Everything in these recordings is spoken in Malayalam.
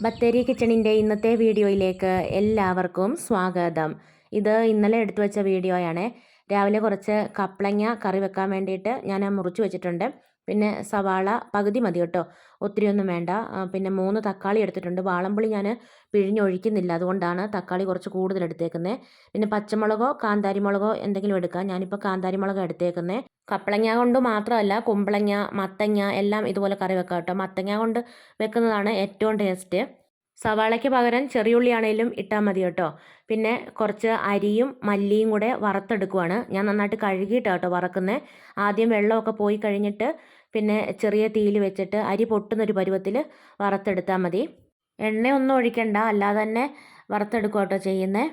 ബത്തേരി കിച്ചണിൻ്റെ ഇന്നത്തെ വീഡിയോയിലേക്ക് എല്ലാവർക്കും സ്വാഗതം. ഇത് ഇന്നലെ എടുത്തു വെച്ച വീഡിയോയാണ്. രാവിലെ കുറച്ച് കപ്ലങ്ങ കറി വെക്കാൻ വേണ്ടിയിട്ട് ഞാൻ മുറിച്ച് വെച്ചിട്ടുണ്ട്. പിന്നെ സവാള പകുതി മതി കേട്ടോ, ഒത്തിരിയൊന്നും വേണ്ട. പിന്നെ 3 തക്കാളി എടുത്തിട്ടുണ്ട്. വാളംപുളി ഞാൻ പിഴിഞ്ഞൊഴിക്കുന്നില്ല, അതുകൊണ്ടാണ് തക്കാളി കുറച്ച് കൂടുതൽ എടുത്തേക്കുന്നത്. പിന്നെ പച്ചമുളകോ കാന്താരി മുളകോ എന്തെങ്കിലും എടുക്കാം. ഞാനിപ്പോൾ കാന്താരി മുളക് എടുത്തേക്കുന്നത്. കപ്ലങ്ങ കൊണ്ട് മാത്രമല്ല, കുമ്പളങ്ങ, മത്തങ്ങ എല്ലാം ഇതുപോലെ കറി വെക്കാം കേട്ടോ. മത്തങ്ങ കൊണ്ട് വെക്കുന്നതാണ് ഏറ്റവും ടേസ്റ്റ്. സവാളയ്ക്ക് പകരം ചെറിയുള്ളിയാണേലും ഇട്ടാൽ മതി കേട്ടോ. പിന്നെ കുറച്ച് അരിയും മല്ലിയും കൂടെ വറുത്തെടുക്കുവാണ്. ഞാൻ നന്നായിട്ട് കഴുകിയിട്ടാണ് കേട്ടോ വറക്കുന്നത്. ആദ്യം വെള്ളമൊക്കെ പോയി കഴിഞ്ഞിട്ട് പിന്നെ ചെറിയ തീയിൽ വെച്ചിട്ട് അരി പൊട്ടുന്നൊരു പരുവത്തിൽ വറുത്തെടുത്താൽ മതി. എണ്ണയൊന്നും ഒഴിക്കണ്ട, അല്ലാതെ തന്നെ വറുത്തെടുക്കുക കേട്ടോ ചെയ്യുന്നത്.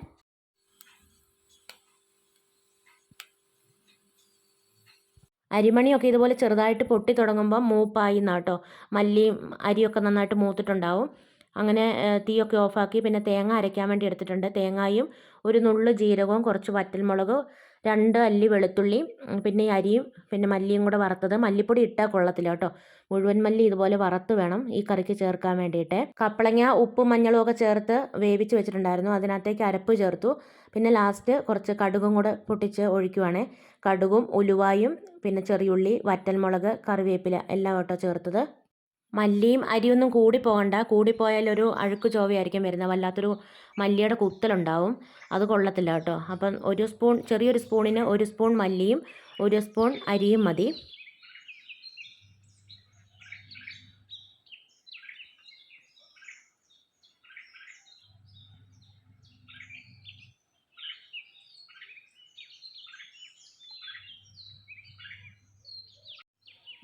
അരിമണിയൊക്കെ ഇതുപോലെ ചെറുതായിട്ട് പൊട്ടി തുടങ്ങുമ്പോൾ മൂപ്പായി എന്നാട്ടോ. മല്ലിയും അരിയൊക്കെ നന്നായിട്ട് മൂത്തിട്ടുണ്ടാവും. അങ്ങനെ തീയൊക്കെ ഓഫാക്കി പിന്നെ തേങ്ങ അരയ്ക്കാൻ വേണ്ടി എടുത്തിട്ടുണ്ട്. തേങ്ങയും ഒരു നുള്ളു ജീരകവും കുറച്ച് വറ്റൽമുളക് 2 അല്ലി വെളുത്തുള്ളി പിന്നെ ഈ അരിയും പിന്നെ മല്ലിയും കൂടെ വറുത്തത്. മല്ലിപ്പൊടി ഇട്ടാൽ കൊള്ളത്തില്ല കേട്ടോ. മുഴുവൻ മല്ലി ഇതുപോലെ വറുത്ത് വേണം ഈ കറിക്ക് ചേർക്കാൻ വേണ്ടിയിട്ട്. കപ്പളങ്ങ ഉപ്പും മഞ്ഞളും ഒക്കെ ചേർത്ത് വേവിച്ച് വെച്ചിട്ടുണ്ടായിരുന്നു. അതിനകത്തേക്ക് അരപ്പ് ചേർത്തു. പിന്നെ ലാസ്റ്റ് കുറച്ച് കടുകും കൂടെ പൊട്ടിച്ച് ഒഴിക്കുവാണ്. കടുകും ഉലുവായും പിന്നെ ചെറിയുള്ളി, വറ്റൽമുളക്, കറിവേപ്പില എല്ലാം കേട്ടോ ചേർത്തത്. മല്ലിയും അരിയൊന്നും കൂടിപ്പോകണ്ട. കൂടിപ്പോയാലൊരു അഴുക്ക് ചൊവയായിരിക്കും വരുന്നത്. വല്ലാത്തൊരു മല്ലിയുടെ കുത്തലുണ്ടാവും, അത് കൊള്ളത്തില്ല കേട്ടോ. അപ്പം ചെറിയൊരു സ്പൂണിന് 1 സ്പൂൺ മല്ലിയും 1 സ്പൂൺ അരിയും മതി.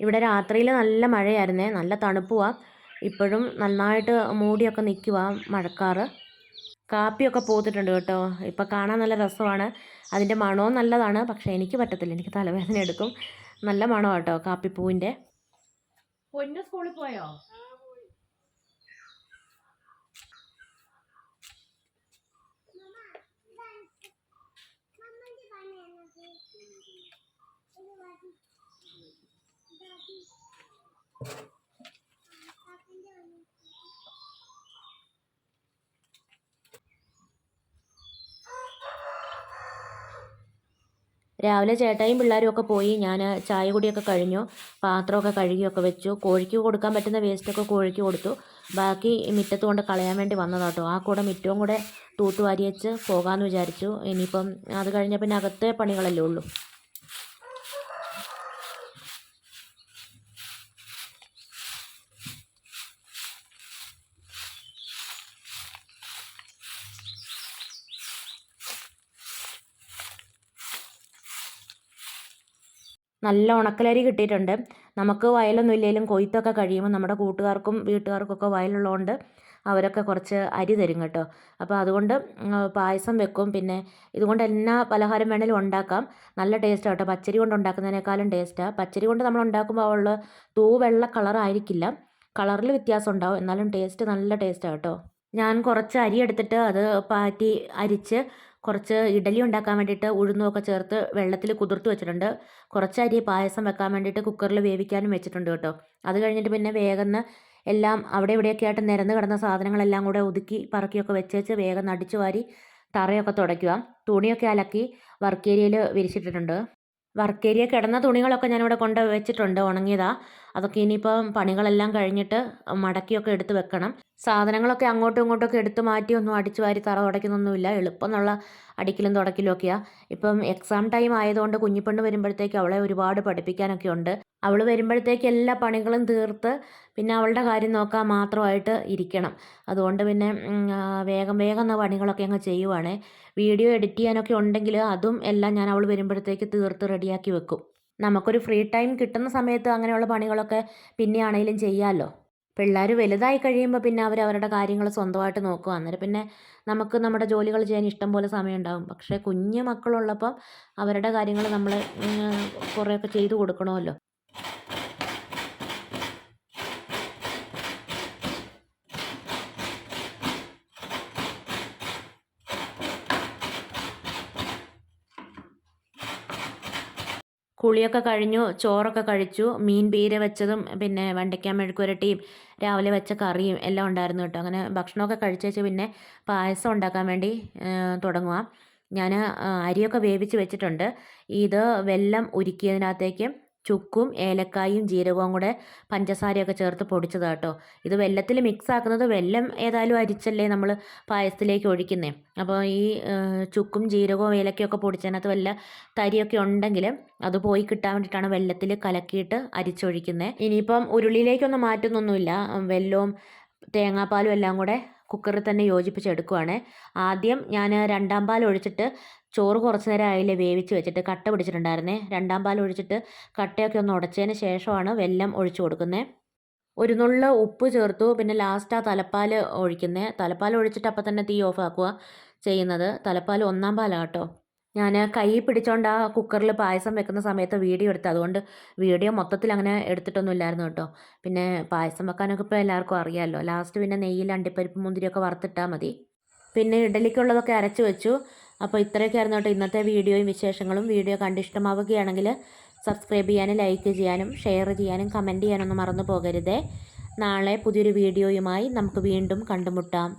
ഇവിടെ രാത്രിയിൽ നല്ല മഴയായിരുന്നേ, നല്ല തണുപ്പുമാണ്. ഇപ്പോഴും നന്നായിട്ട് മൂടിയൊക്കെ നിൽക്കുക മഴക്കാറ്. കാപ്പിയൊക്കെ പൂത്തിട്ടുണ്ട് കേട്ടോ. ഇപ്പം കാണാൻ നല്ല രസമാണ്. അതിൻ്റെ മണവും നല്ലതാണ്, പക്ഷേ എനിക്ക് പറ്റത്തില്ല, എനിക്ക് തലവേദന എടുക്കും. നല്ല മണമാണ് കേട്ടോ കാപ്പിപ്പൂവിൻ്റെ. പൊന്നു സ്കൂളിൽ പോയോ? രാവിലെ ചേട്ടായും പിള്ളേരും ഒക്കെ പോയി. ഞാൻ ചായ കുടിയൊക്കെ കഴിഞ്ഞു, പാത്രമൊക്കെ കഴുകിയൊക്കെ വെച്ചു. കോഴിക്ക് കൊടുക്കാൻ പറ്റുന്ന വേസ്റ്റൊക്കെ കോഴിക്ക് കൊടുത്തു. ബാക്കി മുറ്റത്ത് കൊണ്ട് കളയാൻ വേണ്ടി വന്നതാട്ടോ. ആ കൂടെ മുറ്റവും കൂടെ തൂത്തുവാരി വെച്ച് പോകാമെന്ന് വിചാരിച്ചു. ഇനിയിപ്പം അത് കഴിഞ്ഞാൽ പിന്നെ അകത്തെ പണികളല്ലേ ഉള്ളൂ. നല്ല ഉണക്കലരി കിട്ടിയിട്ടുണ്ട്. നമുക്ക് വയലൊന്നും ഇല്ലെങ്കിലും കൊയ്ത്തൊക്കെ കഴിയുമ്പോൾ നമ്മുടെ കൂട്ടുകാർക്കും വീട്ടുകാർക്കൊക്കെ വയലുള്ളതുകൊണ്ട് അവരൊക്കെ കുറച്ച് അരി തരും കേട്ടോ. അപ്പോൾ അതുകൊണ്ട് പായസം വെക്കും. പിന്നെ ഇതുകൊണ്ട് എന്നാ പലഹാരം വേണേലും ഉണ്ടാക്കാം. നല്ല ടേസ്റ്റാണ് കേട്ടോ. പച്ചരി കൊണ്ട് ഉണ്ടാക്കുന്നതിനേക്കാളും ടേസ്റ്റാണ്. പച്ചരി കൊണ്ട് നമ്മൾ ഉണ്ടാക്കുമ്പോൾ ഉള്ള തൂവെള്ള കളറായിരിക്കില്ല, കളറിൽ വ്യത്യാസം ഉണ്ടാവും, എന്നാലും ടേസ്റ്റ് നല്ല ടേസ്റ്റാണ് കേട്ടോ. ഞാൻ കുറച്ച് അരി എടുത്തിട്ട് അത് പാറ്റി അരിച്ച് കുറച്ച് ഇഡലി ഉണ്ടാക്കാൻ വേണ്ടിയിട്ട് ഉഴുന്നുമൊക്കെ ചേർത്ത് വെള്ളത്തിൽ കുതിർത്ത് വെച്ചിട്ടുണ്ട്. കുറച്ച് അരി പായസം വെക്കാൻ വേണ്ടിയിട്ട് കുക്കറിൽ വേവിക്കാനും വെച്ചിട്ടുണ്ട് കേട്ടോ. അത് കഴിഞ്ഞിട്ട് പിന്നെ വേഗം എല്ലാം അവിടെ ഇവിടെയൊക്കെ ആയിട്ട് നിരന്ന് കിടന്ന സാധനങ്ങളെല്ലാം കൂടെ ഒതുക്കി പറക്കിയൊക്കെ വെച്ചേച്ച് വേഗം അടിച്ചു വാരി തറയൊക്കെ തുടയ്ക്കുക. തുണിയൊക്കെ അലക്കി വർക്ക് ഏരിയയിൽ വിരിച്ചിട്ടിട്ടുണ്ട്. വർക്ക് ഏരിയ കിടന്ന തുണികളൊക്കെ ഞാനിവിടെ കൊണ്ട് വെച്ചിട്ടുണ്ട്, ഉണങ്ങിയതാ. അതൊക്കെ ഇനിയിപ്പം പണികളെല്ലാം കഴിഞ്ഞിട്ട് മടക്കിയൊക്കെ എടുത്ത് വെക്കണം. സാധനങ്ങളൊക്കെ അങ്ങോട്ടും ഇങ്ങോട്ടൊക്കെ എടുത്ത് മാറ്റി ഒന്നും അടിച്ചു വാരി തറ തുടയ്ക്കുന്നൊന്നുമില്ല. എളുപ്പം എന്നുള്ള അടിക്കലും തുടക്കലും ഒക്കെയാണ്. ഇപ്പം എക്സാം ടൈം ആയതുകൊണ്ട് കുഞ്ഞിപ്പെണ്ണ് വരുമ്പോഴത്തേക്ക് അവളെ ഒരുപാട് പഠിപ്പിക്കാനൊക്കെ ഉണ്ട്. അവൾ വരുമ്പോഴത്തേക്ക് എല്ലാ പണികളും തീർത്ത് പിന്നെ അവളുടെ കാര്യം നോക്കാൻ മാത്രമായിട്ട് ഇരിക്കണം. അതുകൊണ്ട് പിന്നെ വേഗം വേഗം പണികളൊക്കെ അങ്ങ് ചെയ്യുവാണേ. വീഡിയോ എഡിറ്റ് ചെയ്യാനൊക്കെ ഉണ്ടെങ്കിൽ അതും എല്ലാം ഞാൻ അവൾ വരുമ്പോഴത്തേക്ക് തീർത്ത് റെഡിയാക്കി വെക്കും. നമുക്കൊരു ഫ്രീ ടൈം കിട്ടുന്ന സമയത്ത് അങ്ങനെയുള്ള പണികളൊക്കെ പിന്നെ ആണെങ്കിലും ചെയ്യാമല്ലോ. പിള്ളേർ വലുതായി കഴിയുമ്പോൾ പിന്നെ അവരവരുടെ കാര്യങ്ങൾ സ്വന്തമായിട്ട് നോക്കും. അന്നേരം പിന്നെ നമുക്ക് നമ്മുടെ ജോലികൾ ചെയ്യാൻ ഇഷ്ടം പോലെ സമയം ഉണ്ടാകും. പക്ഷേ കുഞ്ഞു മക്കളുള്ളപ്പം അവരുടെ കാര്യങ്ങൾ നമ്മൾ കുറേയൊക്കെ ചെയ്തു കൊടുക്കണമല്ലോ. കുളിയൊക്കെ കഴിഞ്ഞു, ചോറൊക്കെ കഴിച്ചു. മീൻ പീര വെച്ചതും പിന്നെ വെണ്ടയ്ക്ക മെഴുക്കുവരട്ടിയും രാവിലെ വെച്ച കറിയും എല്ലാം ഉണ്ടായിരുന്നു കേട്ടോ. അങ്ങനെ ഭക്ഷണമൊക്കെ കഴിച്ചേച്ച് പിന്നെ പായസം ഉണ്ടാക്കാൻ വേണ്ടി തുടങ്ങുക. ഞാൻ അരിയൊക്കെ വേവിച്ച് വെച്ചിട്ടുണ്ട്. ഇത് വെല്ലം ഉരുക്കിയതിനകത്തേക്ക് ചുക്കും ഏലക്കായും ജീരകവും കൂടെ പഞ്ചസാരയൊക്കെ ചേർത്ത് പൊടിച്ചതാണ് കേട്ടോ. ഇത് വെല്ലത്തിൽ മിക്സ് ആക്കുന്നത് വെല്ലം ഏതായാലും അരിച്ചല്ലേ നമ്മൾ പായസത്തിലേക്ക് ഒഴിക്കുന്നത്. അപ്പോൾ ഈ ചുക്കും ജീരകവും ഏലക്കയൊക്കെ പൊടിച്ചതിനകത്ത് വല്ല തരിയൊക്കെ ഉണ്ടെങ്കിൽ അത് പോയി കിട്ടാൻ വേണ്ടിയിട്ടാണ് വെല്ലത്തിൽ കലക്കിയിട്ട് അരിച്ചൊഴിക്കുന്നത്. ഇനിയിപ്പം ഉരുളിയിലേക്കൊന്നും മാറ്റുന്നൊന്നുമില്ല. വെല്ലവും തേങ്ങാപ്പാലും എല്ലാം കൂടെ കുക്കറിൽ തന്നെ യോജിപ്പിച്ചെടുക്കുവാണ്. ആദ്യം ഞാൻ രണ്ടാം പാൽ ഒഴിച്ചിട്ട് ചോറ് കുറച്ച് നേരം ആയില്ലേ വേവിച്ച് വെച്ചിട്ട് കട്ട പിടിച്ചിട്ടുണ്ടായിരുന്നേ. രണ്ടാം പാൽ ഒഴിച്ചിട്ട് കട്ടയൊക്കെ ഒന്ന് ഉടച്ചതിന് ശേഷമാണ് വെല്ലം ഒഴിച്ചു കൊടുക്കുന്നത്. ഒരു നുള്ള ഉപ്പ് ചേർത്തു. പിന്നെ ലാസ്റ്റ് ആ തലപ്പാൽ ഒഴിക്കുന്നത്. തലപ്പാൽ ഒഴിച്ചിട്ട് അപ്പം തന്നെ തീ ഓഫ് ആക്കുക ചെയ്യുന്നത്. തലപ്പാൽ ഒന്നാം പാലാണ് കേട്ടോ. ഞാൻ കൈ പിടിച്ചോണ്ട് ആ കുക്കറിൽ പായസം വെക്കുന്ന സമയത്ത് വീഡിയോ എടുത്ത്, അതുകൊണ്ട് വീഡിയോ മൊത്തത്തിൽ അങ്ങനെ എടുത്തിട്ടൊന്നും ഇല്ലായിരുന്നു കേട്ടോ. പിന്നെ പായസം വെക്കാനൊക്കെ ഇപ്പോൾ എല്ലാവർക്കും അറിയാമല്ലോ. ലാസ്റ്റ് പിന്നെ നെയ്യിൽ അണ്ടിപ്പരിപ്പ് മുന്തിരിയൊക്കെ വറുത്തിട്ടാൽ മതി. പിന്നെ ഇഡലിക്കുള്ളതൊക്കെ അരച്ച് വെച്ചു. അപ്പോൾ ഇത്രയൊക്കെ ആയിരുന്നു കേട്ടോ ഇന്നത്തെ വീഡിയോയും വിശേഷങ്ങളും. വീഡിയോ കണ്ടിഷ്ടമാവുകയാണെങ്കിൽ സബ്സ്ക്രൈബ് ചെയ്യാനും ലൈക്ക് ചെയ്യാനും ഷെയർ ചെയ്യാനും കമൻറ്റ് ചെയ്യാനൊന്നും മറന്നു പോകരുതേ. നാളെ പുതിയൊരു വീഡിയോയുമായി നമുക്ക് വീണ്ടും കണ്ടുമുട്ടാം.